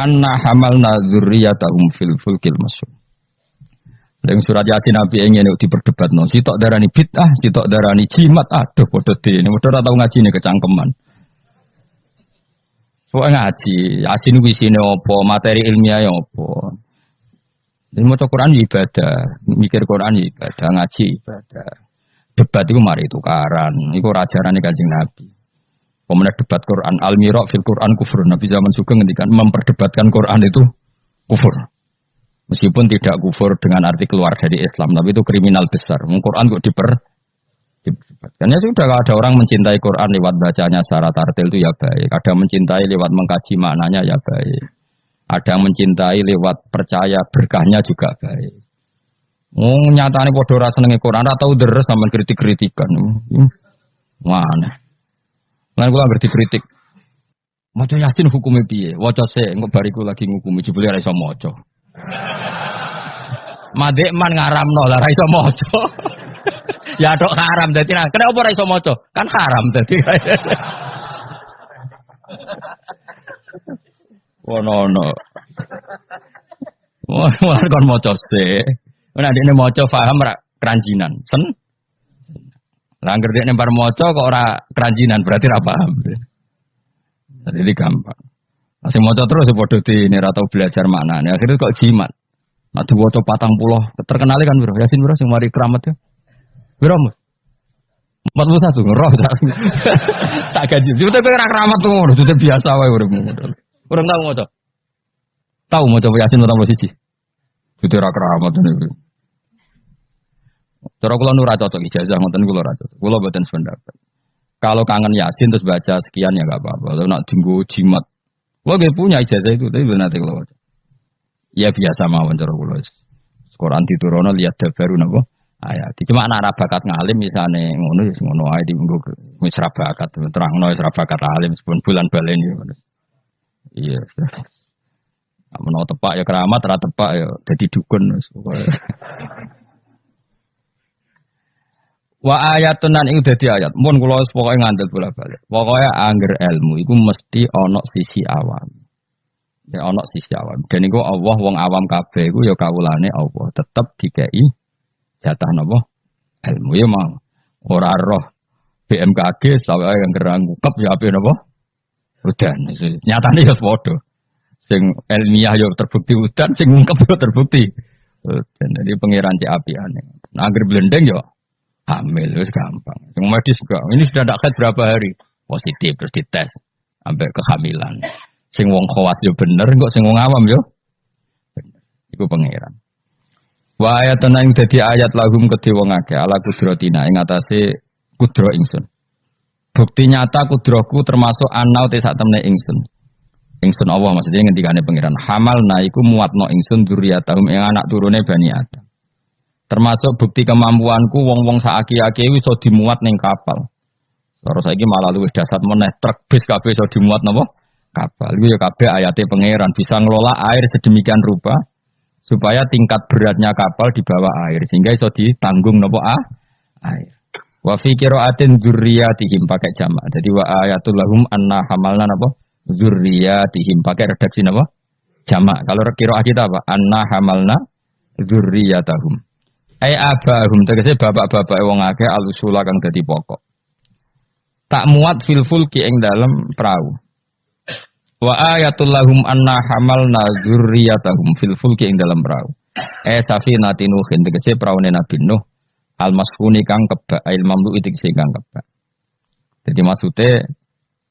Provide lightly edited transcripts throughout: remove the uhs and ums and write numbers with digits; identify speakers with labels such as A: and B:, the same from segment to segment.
A: anna hamalna dzurriyyatahum fil fulkil masyhur. Dalam surat Yasin Nabi ingin diperdebatno, sitok darani bid'ah, sitok darani jimat, aduh padha dene, padha ora tau ngajine kecangkeman. Soale ngaji, Yasin wisine apa, materi ilmiah apa. Jadi maca Quran ibadah, mikir Quran ibadah, ngaji ibadah. Debat itu mari tukaran, iku ajarane Kanjeng Nabi. Pemenang debat Quran, al-mira' fil Quran kufur. Nabi zaman Sugeng ngendikan memperdebatkan Quran itu kufur. Meskipun tidak kufur dengan arti keluar dari Islam, tapi itu kriminal besar. Quran kok diperdebatkan. Ya sudah, ada orang mencintai Quran lewat bacanya secara tartil itu ya baik. Ada mencintai lewat mengkaji maknanya ya baik. Ada mencintai lewat percaya berkahnya juga baik. Nyatane padha ora senenge Quran, ora tau deres sampean kritik-kritikan. Mana? Lan kula ngerti kritik. Maca Yasin hukume piye? Waca sik, engko bariku lagi ngukumi jebule ora iso maca. Madek man ngaramno lah ora iso maca. Ya tok haram dadi kena apa ora iso maca? Kan haram dadi. Wono. Wah, kon maca sik. Nek dene maca paham ra keranjinan. Sen. Lah anggere dekne bar maca kok ora keranjinan berarti ra paham. Jadi gampang. Masih maca terus padha dene ora tau belajar maknane. Akhirnya kok jimat. Nah diwaca 40 terkenal kan bro. Yasin bro sing mari keramat ya. Bro. 41 roh tak gaji. Itu kira keramat tuh ngono, itu biasa wae urip ngono. Urang tau maca. Tahu maca Yasin tambah siji. Itu ora keramat niku. Cara kula nu ora cocok ijazah ngoten kula ora cocok. Kula mboten sependapat. Kalau kangen Yasin terus baca sekian ya enggak apa-apa. Kalau nak dinggo jimat. Kula nggih punya ijazah itu tapi benar kula baca. Ya biasa mawon cara kula. Quran diturono lihat baru napa ayat. Cuma anak bakat ngalim misale ngono ya ngono ae dienggo wis ra bakat terangno wis ra bakat alim sepun bulan balen yo. Iya. Menawa tepak ya keramat, ora tepak ya dadi dukun wis pokoke. Wa ayatun nan iku dadi ayat. Mun kula wis pokoke ngandel bola-balik. Pokoke angger ilmu iku mesti ana sisi awam. Ya ana sisi awam. Dan iku Allah wong awam kabeh iku ya kawulane Allah, tetep dikei jatah napa? Ilmu ya mau. Ora roh BMKG sawake yang gerang ngukep ya ape napa? Udan. Nyatane ya padha. Sing ilmiah yo terbukti udan, sing ngungkep yo terbukti. Jadi pangeran cek apiane. Nah, agar blendeng yo hamil wis gampang. Sing medis juga. Ini sudah ndak ket berapa hari positif terus dites sampai kehamilan. Sing wong khawas yo bener, kok sing wong awam yo bener. Iku pangeran. Wa ayatun ing dadi ayat lahum kedhe wong akeh ala kudratina ing atase kudro ingsun. Bukti nyata kudroku termasuk anau te sak temne ingsun. Ingsun Allah maksudnya ngendikane pangeran hamalna iku muatno ingsun dzurriyyatahum ing anak turune Bani Adam. Termasuk bukti kemampuanku wong-wong saaki-aki iso dimuat ning kapal. Terus saiki malah luwih dasar meneh truk bis kabeh iso dimuat napa? Kapal. Iku ya kabeh ayate pangeran bisa ngelola air sedemikian rupa supaya tingkat beratnya kapal di bawah air sehingga iso ditanggung napa air. Wa fi qira'atin dzurriyyatihim pakai jamak. Jadi wa ayatul lahum anna hamalna napa? Dzurriyyatihim pakai redaksi napa? Jamak. Kalau qira'ah kita apa? Anna hamalna dzurriyyatahum. Ai abahum tegese bapak-bapak wong akeh alusula kang dadi pokok. Tak muat fil fulki ing dalem perahu. Wa ayatul lahum anna hamalna dzurriyyatahum fil fulki ing dalem perahu. Safinatin Nuhin tegese praune Nabi Nuh al-masfuni kang kebak ail mamlu tegese kang kebak. Jadi maksudnya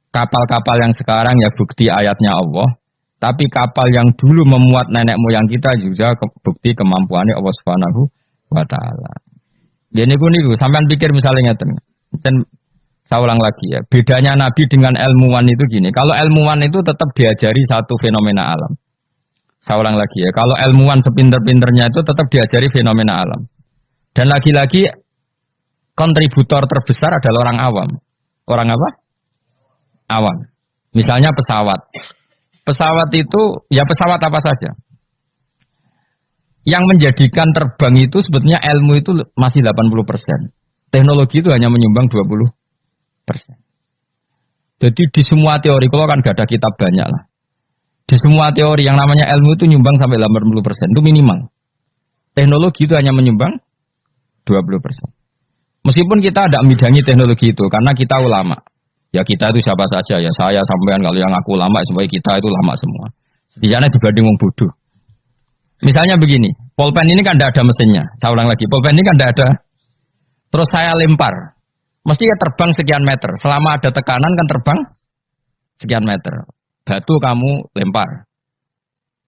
A: kapal-kapal yang sekarang ya bukti ayatnya Allah, tapi kapal yang dulu memuat nenek moyang kita juga bukti kemampuannya Allah Subhanahu wa taala. Jadi niku sampean pikir misalnya ngeten. Dan saya ulang lagi ya, bedanya Nabi dengan ilmuwan itu gini. Kalau ilmuwan itu tetap diajari satu fenomena alam. Saya ulang lagi ya, kalau ilmuwan sepinter-pinternya itu tetap diajari fenomena alam. Dan lagi-lagi kontributor terbesar adalah orang awam. Orang apa? Awam. Misalnya pesawat. Pesawat itu, ya pesawat apa saja. Yang menjadikan terbang itu sebetulnya ilmu itu masih 80%. Teknologi itu hanya menyumbang 20%. Jadi di semua teori, kalau kan gak ada kitab banyak lah. Di semua teori yang namanya ilmu itu nyumbang sampai 80%, itu minimal. Teknologi itu hanya menyumbang 20%. Meskipun kita tidak membidangi teknologi itu, karena kita ulama. Ya kita itu siapa saja, ya saya sampean, kalau yang aku ulama, semuanya kita itu ulama semua. Setidaknya dibanding wong bodoh. Misalnya begini, pulpen ini kan tidak ada mesinnya. Saya ulang lagi, pulpen ini kan tidak ada. Terus saya lempar, mesti ya terbang sekian meter. Selama ada tekanan kan terbang sekian meter. Batu kamu lempar.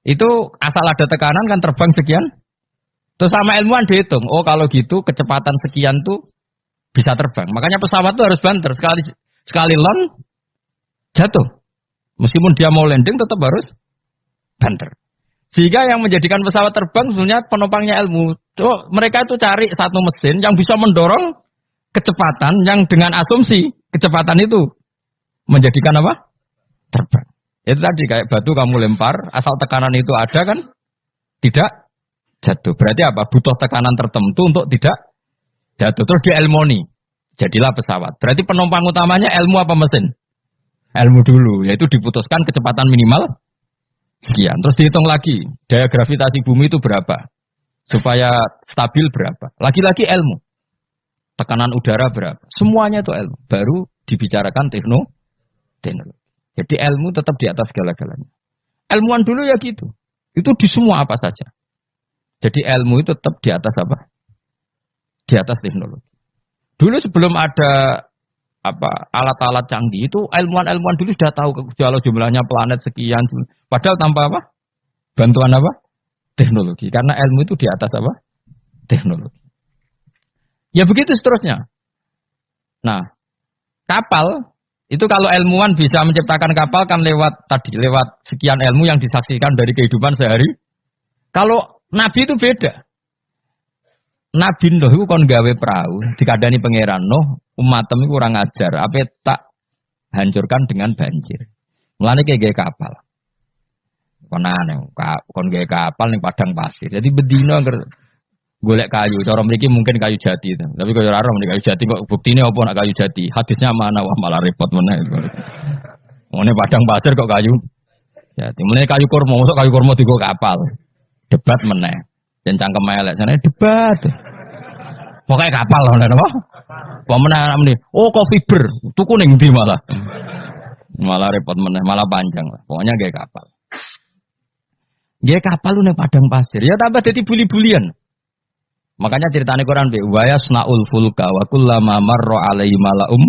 A: Itu asal ada tekanan kan terbang sekian. Terus sama ilmuwan dihitung, oh kalau gitu kecepatan sekian tuh bisa terbang. Makanya pesawat tuh harus banter. Sekali land jatuh. Meskipun dia mau landing tetap harus banter. Sehingga yang menjadikan pesawat terbang sebenarnya penumpangnya ilmu. Oh, mereka itu cari satu mesin yang bisa mendorong kecepatan yang dengan asumsi kecepatan itu menjadikan apa? Terbang. Itu tadi kayak batu kamu lempar, asal tekanan itu ada kan tidak jatuh. Berarti apa? Butuh tekanan tertentu untuk tidak jatuh. Terus dia ilmoni. Jadilah pesawat. Berarti penumpang utamanya ilmu apa mesin? Ilmu dulu. Yaitu diputuskan kecepatan minimal sekian. Terus dihitung lagi. Daya gravitasi bumi itu berapa? Supaya stabil berapa? Lagi-lagi ilmu. Tekanan udara berapa? Semuanya itu ilmu. Baru dibicarakan teknologi. Jadi ilmu tetap di atas segala-galanya. Ilmuwan dulu ya gitu. Itu di semua apa saja. Jadi ilmu itu tetap di atas apa? Di atas teknologi. Dulu sebelum ada alat-alat canggih itu ilmuwan-ilmuwan dulu sudah tahu kalau jumlahnya planet sekian. Padahal tanpa apa? Bantuan apa? Teknologi. Karena ilmu itu di atas apa? Teknologi. Ya begitu seterusnya. Nah, kapal itu kalau ilmuwan bisa menciptakan kapal kan lewat sekian ilmu yang disaksikan dari kehidupan sehari. Kalau Nabi itu beda. Nabi Nuh itu kon gawe perahu, dikadani pangeran Nuh, umatem itu kurang ajar, apa tak hancurkan dengan banjir. Mulane kayak kapal. Kon aneh, kon gawe kapal ning padang pasir. Jadi bedino golek kayu, cara mriki mungkin kayu jati itu. Tapi kaya ora ning kayu jati kok buktine apa nak kayu jati? Hadisnya mana? Wah malah repot meneh. Ngene padang pasir kok kayu jati. Mulane kayu kurma, masuk kayu kurma digo kapal. Debat meneh. Dan cangkem elek sana debat. Pokoknya kapal loh, apa? Pemenang ini, oh kok fiber, tuku ning ndi malah repot meneh, malah panjang lah. Pokoknya kayak kapal. Dia kapal lu ning padang pasir, ya tambah jadi buli-bulian. Makanya ceritanya Quran be wa yasnaul fulka wa kullama marra alaihi malaum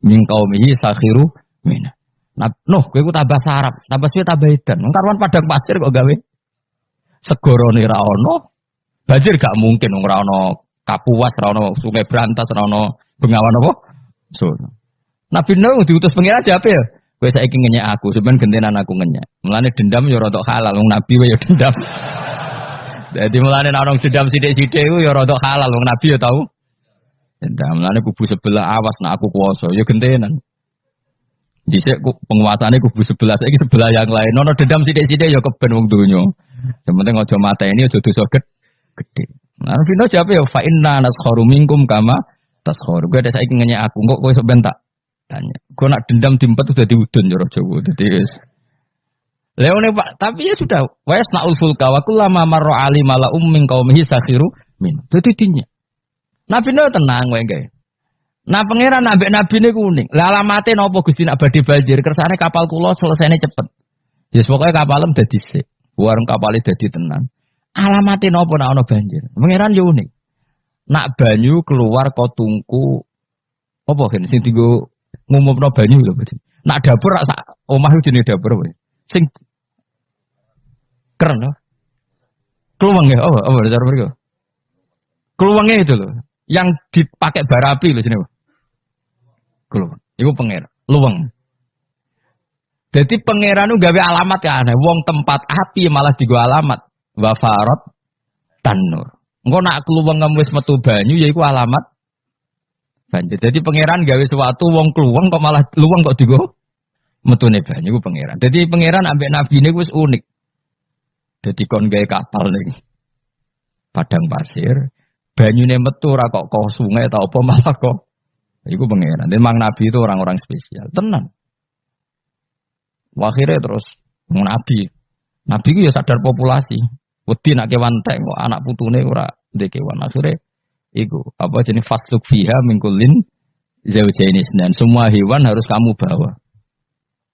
A: min qaumihi sakhiru min. Nah, kowe ku tambah sarap, tambah suwe tambah edan. Wong karuan padang pasir kok gawe segorone ra ono. Banjir gak mungkin ora ono Kapuas, ora ono Sungai Brantas, ora ono Bengawan apa? So. Nabi Nuh diutus pengira aja apa ya? Kowe saiki ngenyek aku, sampean gentenan aku ngenyek. Mulane dendam ya rada halal, wong Nabi wae ya dendam. Jadi mulane nek ono dendam sithik-sithik iku ya rada halal, wong Nabi ya tau. Dendam mulane kubu sebelah awas nek aku kuwasa ya gentenan. Dhisik penguasane kubu sebelah, saiki sebelah yang lain. Ono dendam sithik-sithik ya keben wong donya. Sementing aja mateni aja dosa gede. Nah, Vino jawab ya fa inna naskharu minkum kama taskharu. Gue ada saiki ngenyek aku kok kowe sok bentak. Tanya. Gue nak dendam dimpet udah diudun yo Jawa. Dadi wis. Leone Pak, tapi ya sudah. Wa yasnaul fulka wa kullama marra ali malaum min qaumihi sakhiru min. Dadi dinya. Nabi no tenang wae guys. Nah pangeran ambek nabi ne kuning. Lah alamate napa Gusti nak badhe banjir kersane kapal kula selesainya cepet. Yes pokoknya kapalem dadi sik. Warung kapale dadi tenan. Alamatin apa nak ono banjir? Pangeran yo unik. Nak banyu keluar kok tungku apa kan sing dienggo ngumumno banyu lho. Nak dapur sak omah itu jenenge dapur wae. Sing keren lho. Kluweng ya apa cara mereka? Kluwenge itu loh. Yang dipakai bara api lho jenenge. Kluweng. Iku pangeran. Luweng. Jadi pangeran itu gawe alamat ya aneh. Wong tempat api malah digo alamat. Wafarat tanur. Engko nak kluweng wis metu banyu yaiku alamat banjir. Jadi pangeran gawe sesuatu wong kluweng kok malah luweng kok digo metune banyu iku pangeran. Jadi pangeran ambek nabine wis unik. Jadi kon gawe kapal ning padang pasir, banyune metu ora kok sungai ta apa malah kok iku pangeran. Memang nabi itu orang-orang spesial, tenan. Akhirnya terus nabi Nabi ku ya sadar populasi. Wedi nak kewan entek kok anak putune ora ndek kewan. Akhire iku apa jenis fasuk fiha min kullin zaujaini isnan. Semua hewan harus kamu bawa.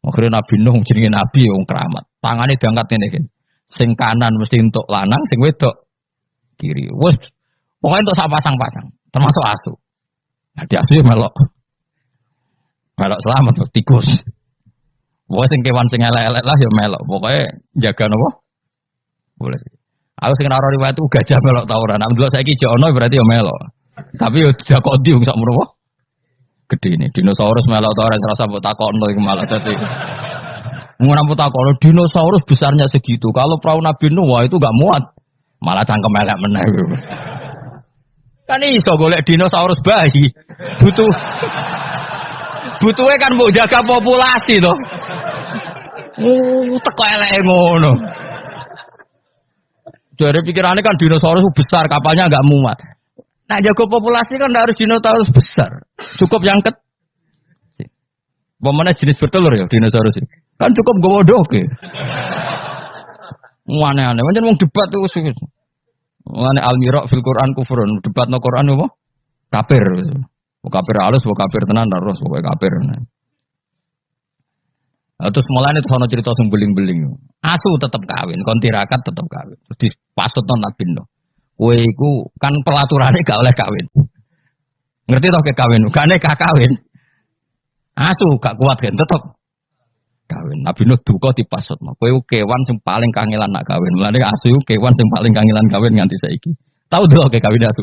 A: Akhirnya Nabi Nuh jenenge nabi wong keramat. Tangane diangkat ngene iki. Sing kanan mesti untuk lanang, sing wedok kiri. Wes pokoknya untuk pasang-pasang, termasuk asu. Nah, di asu ya melok. Melok selamat tikus. Pokoknya sing kewan sing elek-elek lah ya melok. Pokoknya jaga napa? Boleh. Aku sing ora riwayat itu gajah melok ta ora. Nek ndelok saiki jek ono berarti ya melok. Tapi yo dakoti wong sak menawa. Gede ini dinosaurus melok ta ora rasa mbok takokno iku malah dadi. Ngono mbok takokno dinosaurus besarnya segitu. Kalau perahu Nabi Nuh wah itu enggak muat. Malah cangkem elek meneh. Kan iso golek dinosaurus bayi. Butuhnya kan mbok jaga populasi to. Teko eleke ngono. Dari pikirannya kan dinosaurus besar, kapalnya enggak muat. Nah jaga populasi kan harus dinosaurus besar. Cukup yang Pemana jenis bertelur ya dinosaurus itu. Kan cukup gowo doke. Aneh-aneh. Macam wong debat tuh sulit. Aneh al-mira' fil Quran kufrun. Debat no Quran apa? Kafir. Kafir halus, kafir tenan terus pokoknya kafir. Nah, terus mulane sono cerita sing beling-beling. Asu tetep kawin, kon tirakat tetep kawin. Terus dipasutno Nabi Nuh. Kowe iku kan pelaturane gak oleh kawin. Ngerti toh ke kawin? Gak nekah kawin. Asu gak kuat kan tetep kawin. Nabi Nuh duka dipasutno. Kowe kewan sing paling kangelan nak kawin. Mulane asu kewan sing paling kangelan kawin nganti saiki. Tahu dulu ke kawin asu.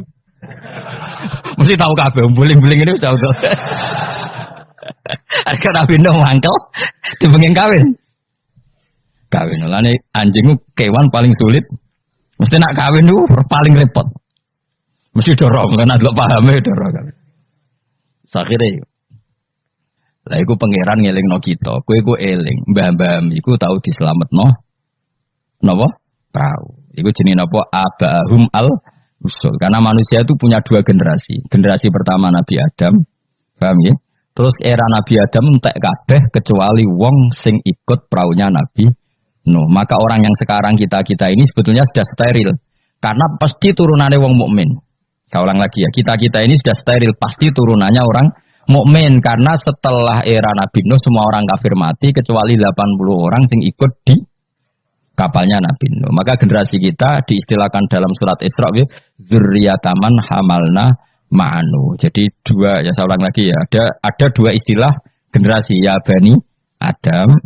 A: Mesti tahu kabeh, beling-beling ini sudah tahu. Harga Nabi Nuh mangkel dipengen kawin. Kawin lane anjingku kewan paling sulit. Mesti nak kawin itu paling repot. Mesti dorong karena delok pahame dorong kawin. Sakhire. Lah iku pangeran ngelingno kita. Kowe iku eling, mbah-mbah iku tau dislametno. Napa? Tahu. Iku jenenge napa? Abahum al usul. Karena manusia itu punya dua generasi. Generasi pertama Nabi Adam, paham ya? Terus era Nabi Adam entek kabeh kecuali wong sing ikut praunya Nabi Nuh. Maka orang yang sekarang kita ini sebetulnya sudah steril. Karena pasti turunannya wong mukmin. Saya ulang lagi ya, kita ini sudah steril, pasti turunannya orang mukmin. Karena setelah era Nabi Nuh semua orang kafir mati kecuali 80 orang sing ikut di kapalnya Nabi Nuh. Maka generasi kita diistilahkan dalam surat Isra dzurriyyataman hamalna ma'anu. Jadi dua, ya saya ulang lagi ya, ada dua istilah generasi ya Bani Adam.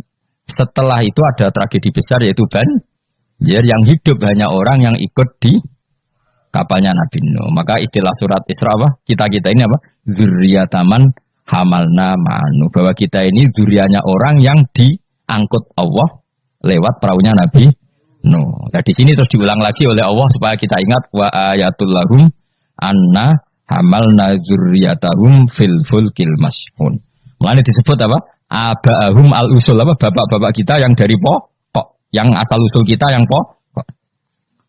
A: Setelah itu ada tragedi besar yaitu Banjir yang hidup hanya orang yang ikut di kapalnya Nabi Nuh. Maka istilah surat Isra apa? Kita ini apa? Dzurriyyataman hamalna ma'anu. Bahwa kita ini dzurriyyahnya orang yang diangkut Allah lewat perahunya Nabi Nuh. Nah, di sini terus diulang lagi oleh Allah supaya kita ingat wa ayatul lahum anna hamalna dzurriyyatahum fil fulkil mashhun. Mulane disebut apa? Abahum al usul, apa bapak-bapak kita yang dari pokok, yang asal usul kita yang pokok.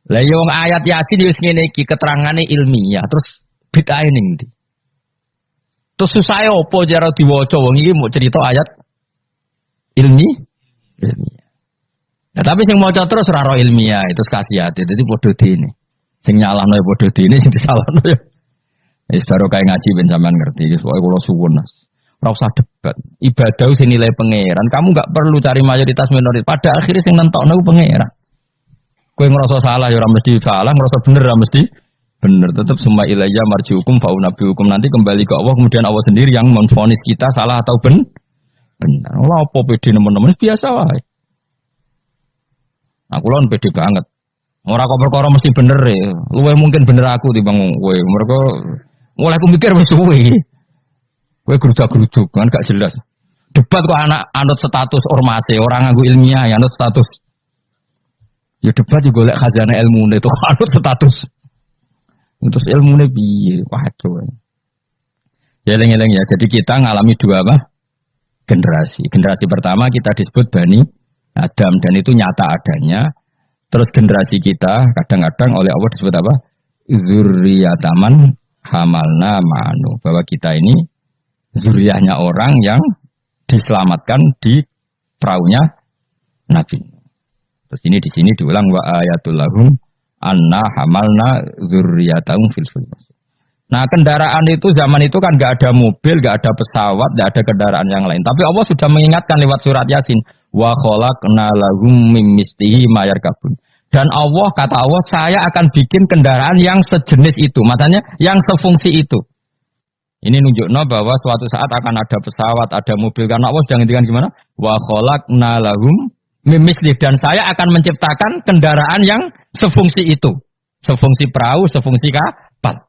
A: Lah yo ayat Yasin wis ngene iki keterangane ilmiah, terus bid'ah ning ndi? Terus susah opo jare diwaca wong iki mau cerita ayat ilmiah. Nah, tapi sing maca terus ora ro ilmiah itu kasih hati. Dadi padha dene. Sing nyalahno ya padha dene, sing disalahno ya. Wis baru kae ngaji ben sampean ngerti. Wis pokoke kula suwun Mas. Ora usah debat. Ibadah sing nilai pangeran. Kamu enggak perlu cari mayoritas minoritas. Pada akhirnya sing nentokno ku pangeran. Kowe ngerasa salah ya ora mesti salah, ngerasa bener ora mesti bener. Tetap semua ilayya marjiukum fa unabbiukum, nanti kembali ke Allah, kemudian Allah sendiri yang menvonis kita salah atau benar. Ora apa pede nemen-nemen biasa wae. Aku lon pede banget. Ora kok perkara mesti bener ya. Luwe mungkin bener aku timbang kowe. Mergo mulai aku mikir wis suwe. Kowe gerudak-geruduk kan gak jelas. Debat kok anak anut status ormase, orang nganggo ilmiah ya anut status. Ya debat juga golek khazanah ilmune itu anut status. Terus ilmune piye? Waduh. Ya eling-eling ya. Jadi kita ngalami dua apa? Generasi. Generasi pertama kita disebut Bani Adam dan itu nyata adanya. Terus generasi kita kadang-kadang oleh Allah disebut apa? Dzurriyyataman hamalna ma'anu. Bahwa kita ini zuriyahnya orang yang diselamatkan di perahunya Nabi. Terus ini di sini diulang wa ayatul lahum anna hamalna dzurriyyatahum fil fulk. Nah kendaraan itu zaman itu kan nggak ada mobil, nggak ada pesawat, nggak ada kendaraan yang lain. Tapi Allah sudah mengingatkan lewat surat Yasin, wa khalaqna lahum mim mislihi ma yarkabun. Dan Allah kata Allah, saya akan bikin kendaraan yang sejenis itu, makanya yang sefungsi itu. Ini nunjukno bahwa suatu saat akan ada pesawat, ada mobil. Karena Allah sudah ngendikan gimana? Wa khalaqna lahum mim mislihi, dan saya akan menciptakan kendaraan yang sefungsi itu, sefungsi perahu, sefungsi kapal.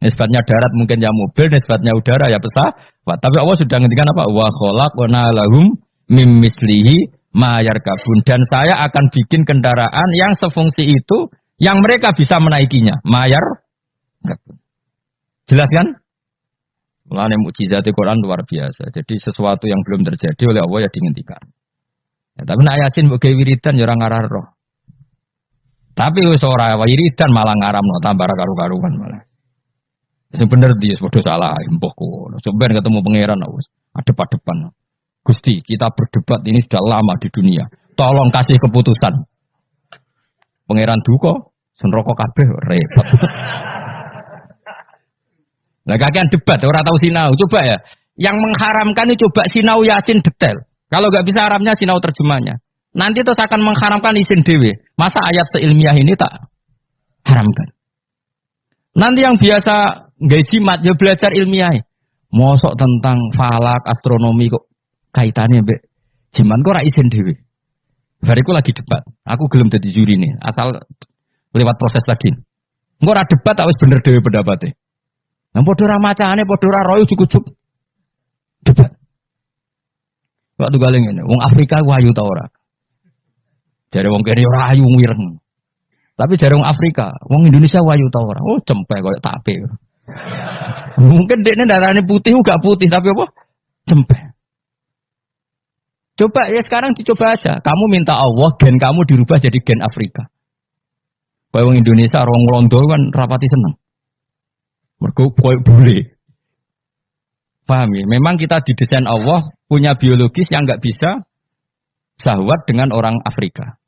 A: Nisbatnya darat mungkin ya mobil, nisbatnya udara ya pesawat. Tapi Allah sudah ngendikan apa? Wa khalaqna lahum mim mislihi ma yarkabun, dan saya akan bikin kendaraan yang sefungsi itu, yang mereka bisa menaikinya. Ma yarkabun. Jelas kan? Mulane mukjizat Al-Qur'an luar biasa. Jadi sesuatu yang belum terjadi oleh Allah ya dihentikan. Ya, tapi nak Yasin mbok wiridan ya ora ngarah roh. Tapi wis ora wiridan malah ngaramno tambah karu-karuan malah. Sing bener dia padha salah mbokku. Sampeyan ketemu pangeran wis adep-adepan. Gusti, kita berdebat ini sudah lama di dunia. Tolong kasih keputusan. Pangeran duka, senroko kabeh repot. Nah, kakean debat, orang tahu sinau. Coba ya, yang mengharamkan itu coba sinau Yasin detail. Kalau nggak bisa Arabnya, sinau terjemahnya. Nanti terus akan mengharamkan isin dewe. Masa ayat seilmiah ini tak haramkan? Nanti yang biasa nggak jimat, ya belajar ilmiah. Mosok tentang falak, astronomi kok kaitannya be jimat kok ra isin dewe. Bariku lagi debat. Aku gelem dadi juri nih, asal lewat proses tadi. Engko ora debat tak wis bener dhewe pendapate. Nah padha ora macane, padha ora royo cukup debat. Waktu galeng ngene, wong Afrika ku ayu ta ora? Jare wong kene ora ayu wireng. Tapi jare wong Afrika, wong Indonesia ayu ta ora? Oh, cempek koyo tape. Mungkin dekne darane putih gak putih tapi apa? Cempek. Coba ya sekarang dicoba aja. Kamu minta Allah gen kamu dirubah jadi gen Afrika. Kayak wong Indonesia, orang Londo kan rapati seneng. Mergo koyo bule. Paham ya? Memang kita didesain Allah punya biologis yang nggak bisa sahwat dengan orang Afrika.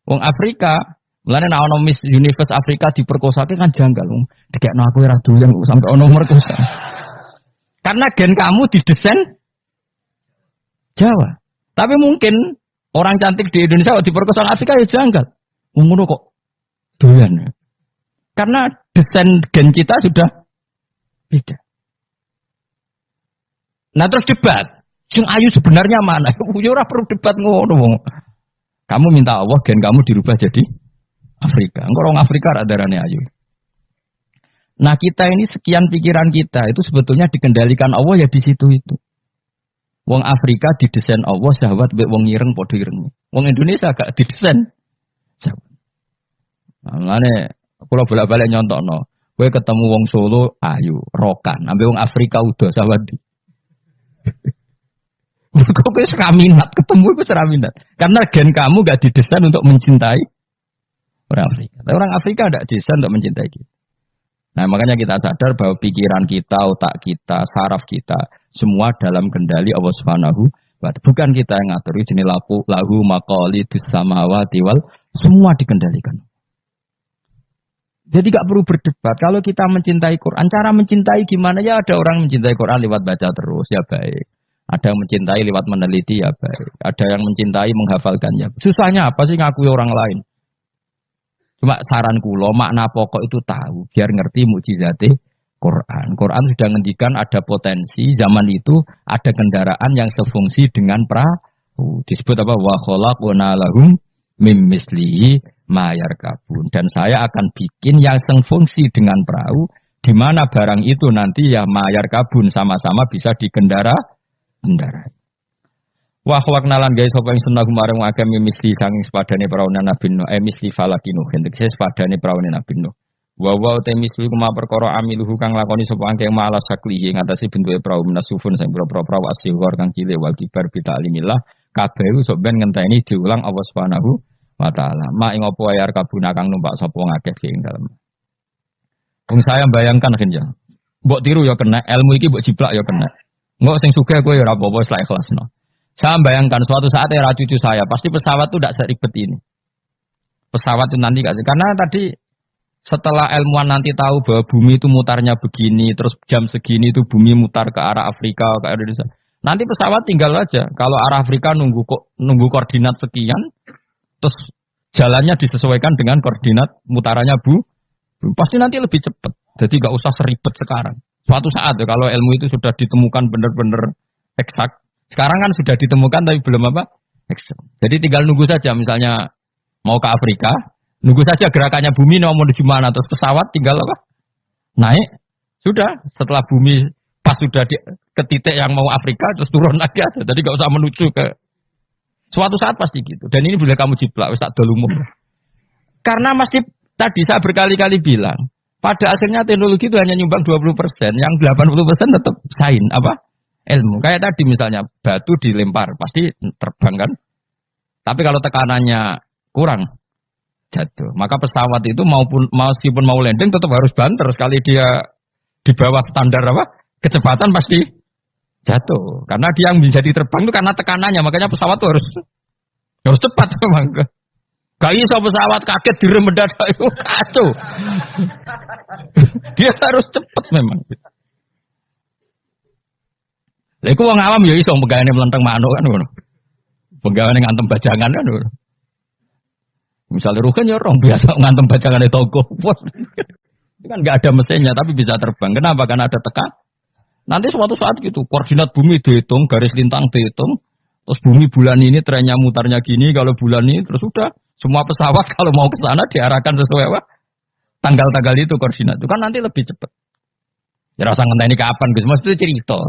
A: Wong Afrika, mulane nek ana Miss Universe Afrika diperkosake kan janggal. Wong dikekno aku ora doyan sampai ana merkosa. Karena gen kamu didesain Jawa. Tapi mungkin orang cantik di Indonesia kok diperkosa Afrika ya janggal. Wong ngono kok doyan. Karena desain gen kita sudah beda. Nah terus debat. Sing ayu sebenarnya mana? Ya ora perlu debat ngono wong. Kamu minta Allah gen kamu dirubah jadi Afrika. Engko orang Afrika ra darane ayu. Nah kita ini sekian pikiran kita itu sebetulnya dikendalikan Allah ya di situ itu. Wong Afrika didesain Allah sahabat mbek wong ireng padha ireng. Wong Indonesia gak didesain. Nah, ngene kula bolak-balik nyontokno. Kowe ketemu wong Solo ayu, rokan, ambek wong Afrika udah sahabat. Kok kowe seraminat ketemu iku seraminat. Karena gen kamu gak didesain untuk mencintai orang Afrika. Tapi orang Afrika tidak didesain untuk mencintai kita. Nah, makanya kita sadar bahwa pikiran kita, otak kita, saraf kita semua dalam kendali Allah Subhanahu wa ta'ala. Bukan kita yang ngatur, ini lahu maqalidus samawati wal, semua dikendalikan. Jadi gak perlu berdebat. Kalau kita mencintai Quran, cara mencintai gimana ya? Ada orang mencintai Quran lewat baca terus ya baik. Ada yang mencintai lewat meneliti ya baik. Ada yang mencintai menghafalkan ya. Susahnya apa sih ngakui orang lain? Cuma saran kula makna pokok itu tahu biar ngerti mukjizate Quran. Quran sudah ngendikan ada potensi zaman itu ada kendaraan yang sefungsi dengan perahu. Disebut apa? Wa khalaqna lahum mim mislihi ma yarkabun. Dan saya akan bikin yang sefungsi dengan perahu di mana barang itu nanti ya ma yarkabun sama-sama bisa dikendarai. Wa khawaknalan guys sapa ing sunah marang akeh misli sanging sepadane praune Nabi Nuh misli falakinu hentik sepadane praune Nabi Nuh wa te misli kuma perkara amiluhu kang lakoni sapa akeh malas saklihi ngatasi bentuke prau menasufun sing pira-pira prau asihor kang cilik wal kibar bi ta'limillah kabeh sok ben ngenteni diulang Allah Subhanahu wa taala ma ing apa ayar kabuna kang numpak sapa ngakeh ing dalem. Wong saya bayangkan kenjang mbok tiru ya kena ilmu iki mbok jiplak ya kena engko sing sugih kowe ya ora apa-apa wis lak ikhlasno. Saya bayangkan suatu saat era cucu saya, pasti pesawat itu tidak seribet ini. pesawat itu nanti karena tadi setelah ilmuwan nanti tahu bahwa bumi itu mutarnya begini, terus jam segini itu bumi mutar ke arah Afrika, ke arah Indonesia. Nanti pesawat tinggal aja. Kalau arah Afrika nunggu koordinat sekian, terus jalannya disesuaikan dengan koordinat mutarannya pasti nanti lebih cepat. Jadi nggak usah seribet sekarang. Suatu saat ya, kalau ilmu itu sudah ditemukan benar-benar eksak. Sekarang kan sudah ditemukan tapi belum apa? Eksak. Jadi tinggal nunggu saja. Misalnya mau ke Afrika, nunggu saja gerakannya bumi mau menuju mana, terus pesawat tinggal apa? Naik, sudah. Setelah bumi pas sudah ke titik yang mau Afrika, terus turun lagi aja. Jadi nggak usah menuju ke suatu saat pasti gitu. Dan ini boleh kamu jiplak, wis tak dolumum. Karena masih tadi saya berkali-kali bilang, pada akhirnya teknologi itu hanya nyumbang 20%, yang 80% tetap sains apa? Ilmu. Kayak tadi misalnya batu dilempar, pasti terbang kan? Tapi kalau tekanannya kurang, jatuh. Maka pesawat itu meskipun mau landing tetap harus banter. Sekali dia di bawah standar apa kecepatan pasti jatuh. Karena dia yang menjadi terbang itu karena tekanannya. Makanya pesawat itu harus cepat memang. Gak iso pesawat kaget direm mendadak itu kacau. Dia harus cepat memang. Lha iku wong awam ya iso pegawane melenteng manuk kan ngono. Pegawane ngantem bajangan kan ngono. Misalnya Rugen ya orang biasa ngantem bacangan di toko. Itu kan nggak ada mesinnya tapi bisa terbang. Kenapa? Karena ada tekan. Nanti suatu saat gitu koordinat bumi dihitung, garis lintang dihitung. Terus bumi bulan ini trennya mutarnya gini, kalau bulan ini terus sudah semua pesawat kalau mau ke sana diarahkan sesuai apa? Tanggal-tanggal itu koordinat. Itu kan nanti lebih cepat. Ya rasa ngenteni kapan Gus? Mas itu cerita.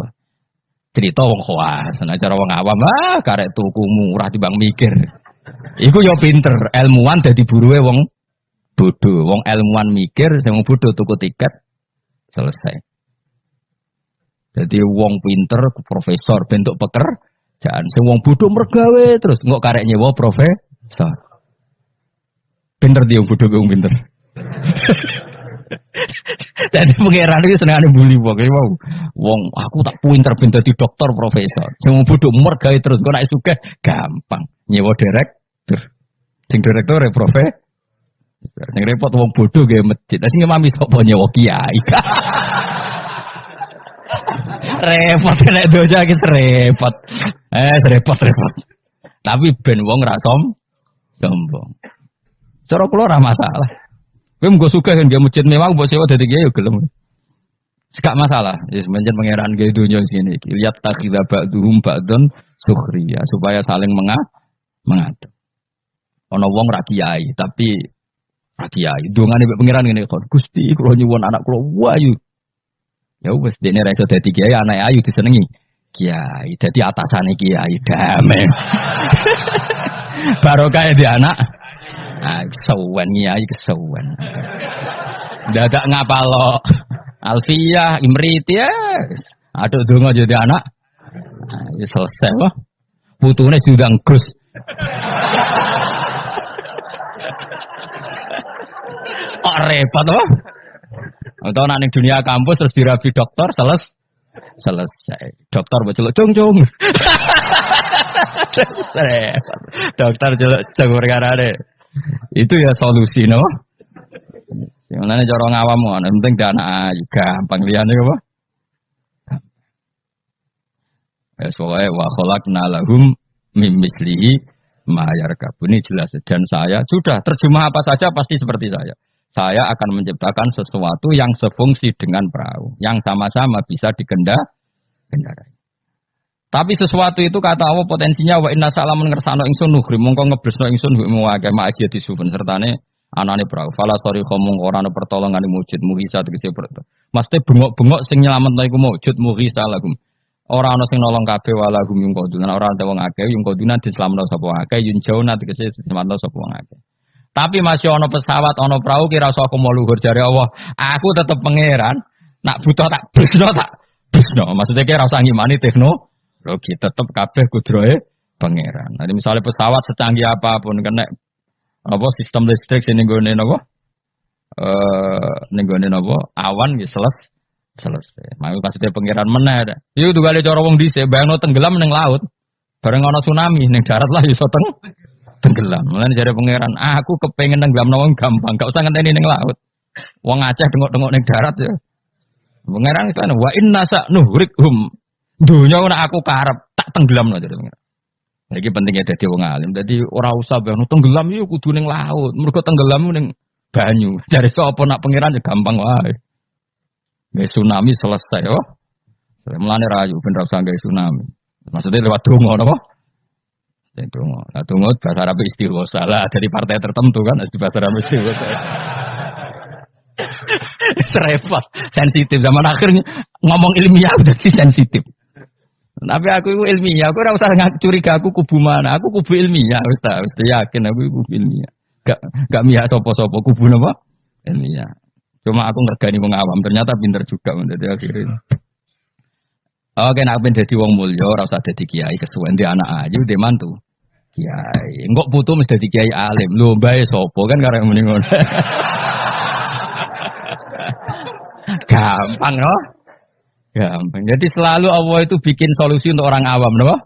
A: Cerita wong khawas, nah cara wong awam karek tuku murah timbang mikir. Iku yo pinter, ilmuwan dadi buruhe wong bodoh. Wong ilmuwan mikir, sing wong bodoh tuku tiket selesai. Jadi wong pinter profesor bentuk pekerjaan, sing wong bodoh mergawe terus engko karek nyewa profesor. Pinter dia wong bodoh wong pinter. Jadi pangeran iki senengane bully wong. Wong aku tak pinter di dokter profesor. Sing wong bodoh mergawe terus engko nek sugih gampang. Nyewa direktur, sing direktur profesor, sing repot wong bodoh gawe masjid, sing mami sapa nyewa kiai. Repot nek doja iki repot. Repot. Tapi ben wong ra sombong. Cara kula ora masalah. Kowe mung suka kan gawe masjid mewah mbok sewa dadi kiai yo gelem. Gak masalah, ya semenjak pangeran gawe donya sini iki. Lihat takhidha ba'dhum ba'dun sukhriya supaya saling mengadu. Ana wong ra kiai, tapi ra kiai. Dongane mbek pangeran ngene kok. Gusti, kula nyuwun anak kula wayu. Ya wis dene ra iso dadi kiai, anake ayu disenengi. Kiai, dadi atasane kiai damai. Barokah di anak. Kesuwen kiai kesuwen. Dadak ngapalo. Alfiyah, Imrit ya. Aduh donga jadi anak. Ya selesai wah. Putune diundang Gus. Kok repot loh. Atau ning dunia kampus terus dirabi dokter selesai. Dokter baceluk cung. Dokter celuk cung perkarane. Itu ya solusi no. Sebenarnya cara ngawam ngono, penting dana ayu gampang liyane apa? Wes pokoke wa khalaqna lahum mim mislihi ma yarkabun. Ini jelas dan saya sudah terjemah apa saja pasti seperti saya. Saya akan menciptakan sesuatu yang sefungsi dengan perahu, yang sama-sama bisa dikendarai. Tapi sesuatu itu kata Allah potensinya wa inna salamun ngersano ingsun nuhri mongko ngeblesno ingsun mu akeh ma aja disuben sertane anane perahu. Fala sori khomong ora ana pertolongan mujud muhisa tegese perto. Mesti bengok-bengok sing nyelametno iku mujud muhisa lagum. Ora ana sing nolong kabeh wala gum yung kodunan ora ana wong akeh yung kodunan diselametno sapa akeh yun jauna tegese diselametno sapa wong akeh. Tapi masih ana pesawat, ana perahu kira usah aku mau luhur jare Allah. Aku tetep pangeran, nak butuh tak blesno. Maksudnya kira usah ngimani teknologi, tetep kabeh kudrohe pangeran. Nanti misalnya pesawat secanggih apapun kena apa sistem listrik sing nggone napa? Ning gone napa? Awan wis selesai. Mau maksudnya pangeran meneh. Iku tugale cara wong dhisik bayangno tenggelam ning laut. Bareng ana tsunami ning darat lah iso tenggelam. Mulane jare pangeran, aku kepengen nenggelam wong gampang, gak usah ngenteni ning laut. Wong Aceh dengok-dengok ning darat ya. Pangeran itu wa inna sa nuhrikhum. Dunya ora aku karep tak tenggelamno jare pangeran. Iki pentingnya dadi wong alim. Dadi ora usah ben tenggelam yo kudu ning laut. Mergo tenggelam ning banyu. Jare sapa nak pangeran ya gampang wae. Wis tsunami selesai yo. Mulane rayu ben ra usah gawe tsunami. Maksudnya lewat donga napa? Ya donga. Lah donga bahasa Arab istighosa lah dari partai tertentu kan di bahasa Arab istighosa. Serempet, sensitif zaman akhirnya ngomong ilmiah udah sensitif. Tapi aku itu ilmiah, aku ora usah curiga aku kubu mana, aku kubu ilmiah, wis yakin aku kubu ilmiah. Gak mihak sapa-sapa kubu napa? Ilmiah. Cuma aku ngergani wong awam, ternyata pinter juga menjadi akhirnya. Oke, nek ben dadi wong mulya ora usah dadi kiai kesuwen di anak ayu, di mantu. Kiai, engko putu mesti dadi kiai alim. Lho mbae sapa kan karo muni ngono. Gampang loh. Gampang. Jadi selalu Allah itu bikin solusi untuk orang awam, loh.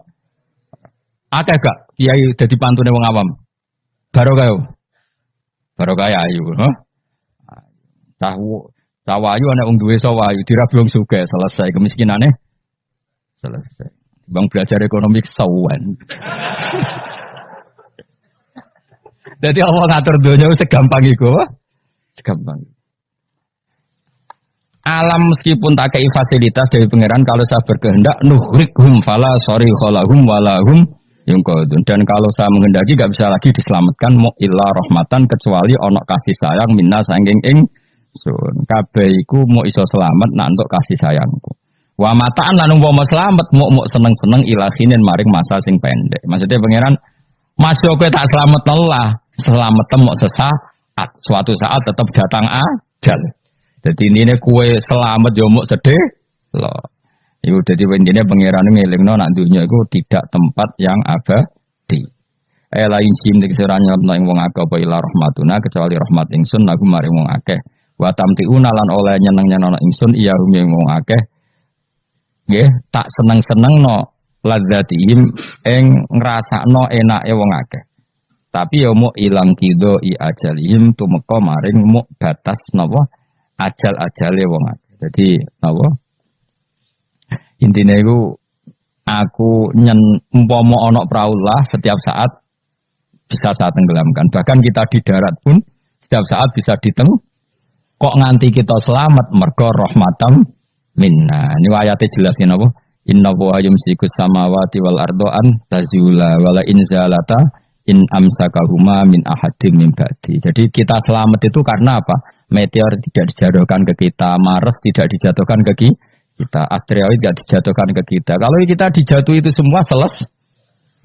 A: Akeh gak kiai dadi pantune wong awam? Barokah ayu, loh. Sawayu ana wong duwe sawayu dirabi wong sugih selesai kemiskinane. Selesai. Bang belajar ekonomi sawan. Jadi Allah ngatur dunia segampang iku, segampang. Alam meskipun tak kei fasilitas dari pangeran, kalau saya berkehendak nuhrikhum fala sorry kholahum walahum yungkodun. Dan kalau saya menghendaki gak bisa lagi diselamatkan mo illa rahmatan kecuali onok kasih sayang minna sangking sun kabeh iku mau iso selamat nak untuk kasih sayangku. Wa mataan lan umpama selamat mau seneng-seneng ilahinin maring masa sing pendek. Maksudnya pangeran masih kowe tak selamat Allah, selamat mau sesaat, suatu saat tetap datang ajal. Jadi ini kue selamat jomok sedih loh. Iku jadi intinya pangeran ngelingno nak dunya iku tidak tempat yang abadi. Lain sim nek seranya ing wong akeh apa ila rahmatuna kecuali rahmat ingsun aku maring wong akeh. Wa tamtiuna lan oleh nyeneng-nyenengno ingsun iya ing wong akeh. Nggih, tak seneng-senengno ladzatihim ing ngrasakno enake wong akeh. Tapi ya mau ilang kido i ajalihim tumeka maring mu batas napa? Ajal-ajale wong akeh. Jadi apa? Intine iku aku umpama ana praulah setiap saat bisa saya tenggelamkan. Bahkan kita di darat pun setiap saat bisa kok nganti kita selamat mergo rahmatam minna. Ini ayatnya jelas napa? Inna wa yumsikus samawati wal ardo an tazula wala in zalata in amsakahuma min ahadim min ba'di. Jadi kita selamat itu karena apa? Meteor tidak dijatuhkan ke kita, Mars tidak dijatuhkan ke kita, asteroid tidak dijatuhkan ke kita. Kalau kita dijatuh itu semua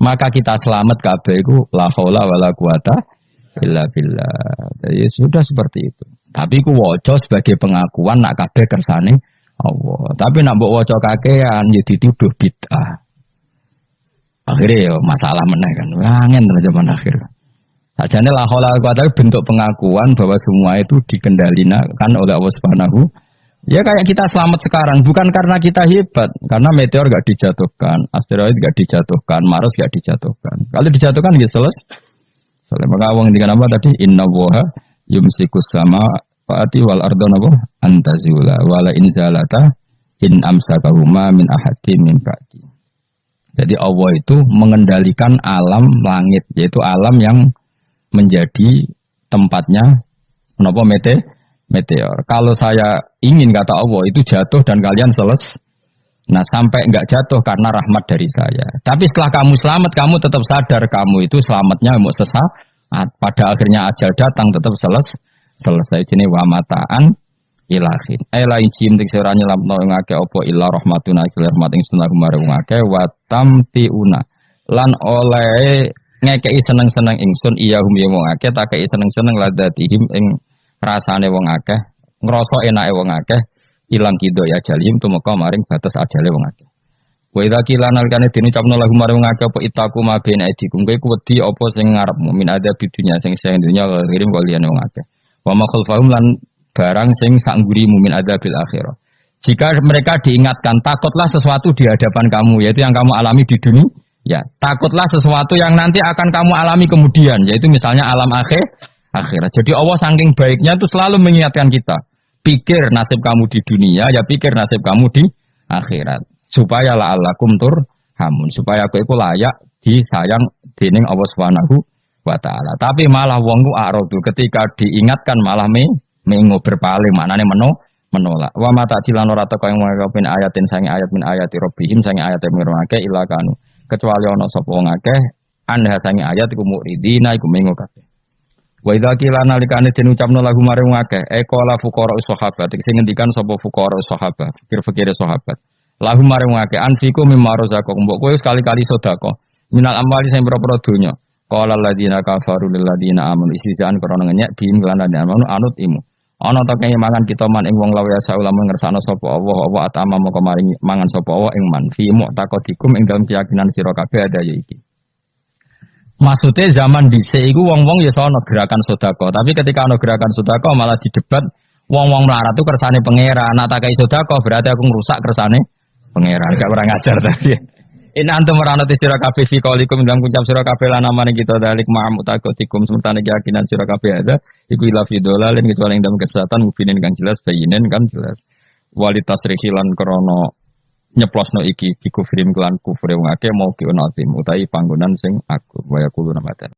A: maka kita selamat kabeh iku la haula wala quwata illa billah. Jadi sudah seperti itu. Tapi ku waca sebagai pengakuan nak kabeh kersane Allah. Tapi nak mbok waca kakean ya dituduh bid'ah. Akhirnya ya masalah meneh kan. Wangen zaman akhir. Sajane la haula wala quwata bentuk pengakuan bahwa semua itu dikendalikan oleh Allah Subhanahu. Ya kayak kita selamat sekarang bukan karena kita hebat, karena meteor enggak dijatuhkan, asteroid enggak dijatuhkan, Mars enggak dijatuhkan. Kalau dijatuhkan ya selesai. Soalnya maka wong ngendikan apa tadi? Inna waha yumsikus samawati wal arda napa antazula wala in zalata in amsakahuma min ahadin min ba'di. Jadi Allah itu mengendalikan alam langit, yaitu alam yang menjadi tempatnya menapa meteor. Kalau saya ingin kata Allah itu jatuh dan kalian selesai. Nah sampai enggak jatuh karena rahmat dari saya. Tapi setelah kamu selamat, kamu tetap sadar kamu itu selamatnya mau sesaat. Pada akhirnya ajal datang tetap selesai. Jenis wa mataan ilahin. Lain jim dik sira nyelamno ngake apa illa rahmatuna ila rahmat ing sunah marang ngake wa tamtiuna. Lan oleh ngekei seneng-seneng ingsun iya hum ya wong akeh tak kei seneng-seneng ladatihim ing rasane wong akeh ngrasa enake wong akeh ilang kido ya jalim tumeka maring batas ajale wong akeh. Wa idza qila nalkane dene capno lagu maring wong akeh apa itaku maben edikum kowe wedi apa sing ngarepmu min ada bidunya sing dunya kirim kaliyan wong akeh. Wa ma khalfahum lan barang sing sanggurimu min ada bil akhirah. Jika mereka diingatkan takutlah sesuatu di hadapan kamu yaitu yang kamu alami di dunia Ya, takutlah sesuatu yang nanti akan kamu alami kemudian, yaitu misalnya alam akhirat. Jadi Allah saking baiknya itu selalu mengingatkan kita. Pikir nasib kamu di dunia, ya pikir nasib kamu di akhirat. Supaya la'allakum turhamun, supaya aku itu layak disayang dening Allah Subhanahu wa taala. Tapi malah wong ku arodu ketika diingatkan malah mengo berpaling, maknane menolak. Wa mata cilan ora teko ing min ayatin sange ayat min ayati rabbihim sange ayat mirake ilakanu. Kecuali ana sapa wong akeh anha sange ayat iku muridina iku mengo kabeh. Wa idza qila nalikane den ucapno lagu mare wong akeh qala fuqara sahabat sing ngendikan sapa fuqara sahabat fikir-fikire sahabat. Lagu mare wong akeh anfiku mimma razaqakum mbok kowe sekali-kali sedekah minal amwali sing pira-pira donya. Qala alladziina kafaru lil ladziina amanu istizaan krana ngenyek bihim lan amanu anut imu. Ana ta kaya mangan kita man ing wong lawe saula ngersakno sapa Allah atama moko maringi mangan sapa Allah ing man fi mu'taqadikum ing dalem keyakinan sira kabeh ada ya iki. Maksudnya zaman dhisik iku wong-wong ya sono gerakan sedekah, tapi ketika ana gerakan sedekah malah didebat wong-wong melarat itu kersane pangeran. Nak tak kai sedekah berarti aku ngrusak kersane pangeran. Gak kurang ajar tadi. In antum meranati sira kabeh fi qaulikum dalam ucap sira kabeh lan amane kita dalik ma'mutaqatikum semertane keyakinan sira kabeh ada iku ila fi dolalin kecuali ing dalam kesehatan mubinin kang jelas bayinen kan jelas walitas rihilan krana nyeplosno iki bi kufrim kelan kufre wong akeh mau kionatim utahi panggonan sing agung waya kulo namaten